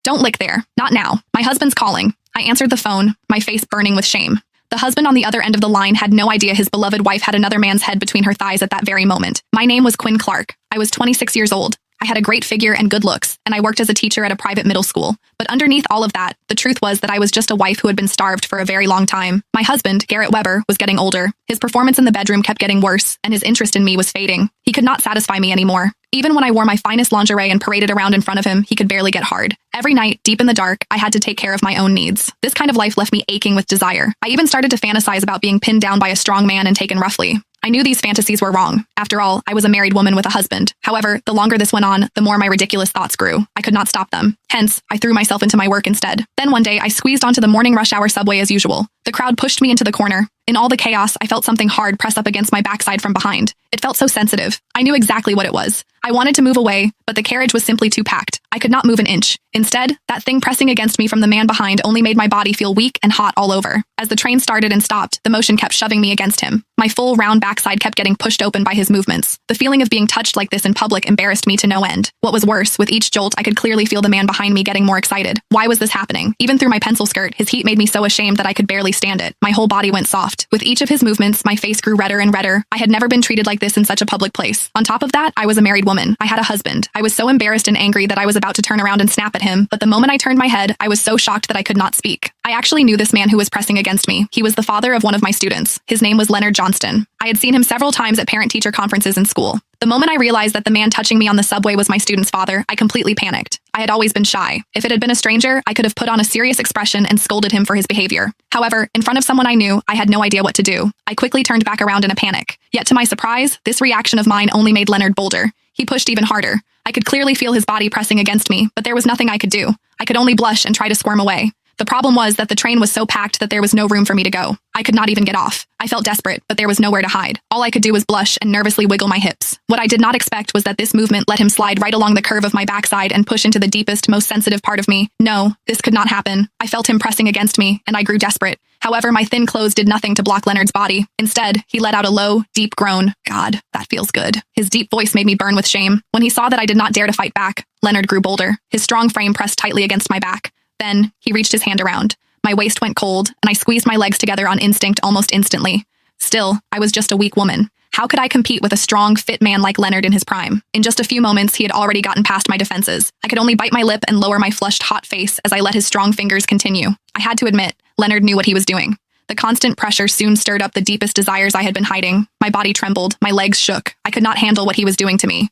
Don't lick there. Not now. My husband's calling. I answered the phone, my face burning with shame. The husband on the other end of the line had no idea his beloved wife had another man's head between her thighs at that very moment. My name was Quinn Clark. I was 26 years old. I had a great figure and good looks, and I worked as a teacher at a private middle school. But underneath all of that, the truth was that I was just a wife who had been starved for a very long time. My husband, Garrett Weber, was getting older. His performance in the bedroom kept getting worse, and his interest in me was fading. He could not satisfy me anymore. Even when I wore my finest lingerie and paraded around in front of him, he could barely get hard. Every night, deep in the dark, I had to take care of my own needs. This kind of life left me aching with desire. I even started to fantasize about being pinned down by a strong man and taken roughly. I knew these fantasies were wrong. After all, I was a married woman with a husband. However, the longer this went on, the more my ridiculous thoughts grew. I could not stop them. Hence, I threw myself into my work instead. Then one day, I squeezed onto the morning rush hour subway as usual. The crowd pushed me into the corner. In all the chaos, I felt something hard press up against my backside from behind. It felt so sensitive. I knew exactly what it was. I wanted to move away, but the carriage was simply too packed. I could not move an inch. Instead, that thing pressing against me from the man behind only made my body feel weak and hot all over. As the train started and stopped, the motion kept shoving me against him. My full, round backside kept getting pushed open by his movements. The feeling of being touched like this in public embarrassed me to no end. What was worse, with each jolt, I could clearly feel the man behind me getting more excited. Why was this happening? Even through my pencil skirt, his heat made me so ashamed that I could barely stand it. My whole body went soft. With each of his movements, my face grew redder and redder. I had never been treated like this in such a public place. On top of that, I was a married woman. I had a husband. I was so embarrassed and angry that I was about to turn around and snap at him, but the moment I turned my head, I was so shocked that I could not speak. I actually knew this man who was pressing against me. He was the father of one of my students. His name was Leonard Johnston. I had seen him several times at parent-teacher conferences in school. The moment I realized that the man touching me on the subway was my student's father, I completely panicked. I had always been shy. If it had been a stranger, I could have put on a serious expression and scolded him for his behavior. However, in front of someone I knew, I had no idea what to do. I quickly turned back around in a panic. Yet to my surprise, this reaction of mine only made Leonard bolder. He pushed even harder. I could clearly feel his body pressing against me, but there was nothing I could do. I could only blush and try to squirm away. The problem was that the train was so packed that there was no room for me to go. I could not even get off. I felt desperate, but there was nowhere to hide. All I could do was blush and nervously wiggle my hips. What I did not expect was that this movement let him slide right along the curve of my backside and push into the deepest, most sensitive part of me. No, this could not happen. I felt him pressing against me, and I grew desperate. However, my thin clothes did nothing to block Leonard's body. Instead, he let out a low, deep groan. God, that feels good. His deep voice made me burn with shame. When he saw that I did not dare to fight back, Leonard grew bolder. His strong frame pressed tightly against my back. Then, he reached his hand around. My waist went cold, and I squeezed my legs together on instinct almost instantly. Still, I was just a weak woman. How could I compete with a strong, fit man like Leonard in his prime? In just a few moments, he had already gotten past my defenses. I could only bite my lip and lower my flushed, hot face as I let his strong fingers continue. I had to admit, Leonard knew what he was doing. The constant pressure soon stirred up the deepest desires I had been hiding. My body trembled, my legs shook. I could not handle what he was doing to me.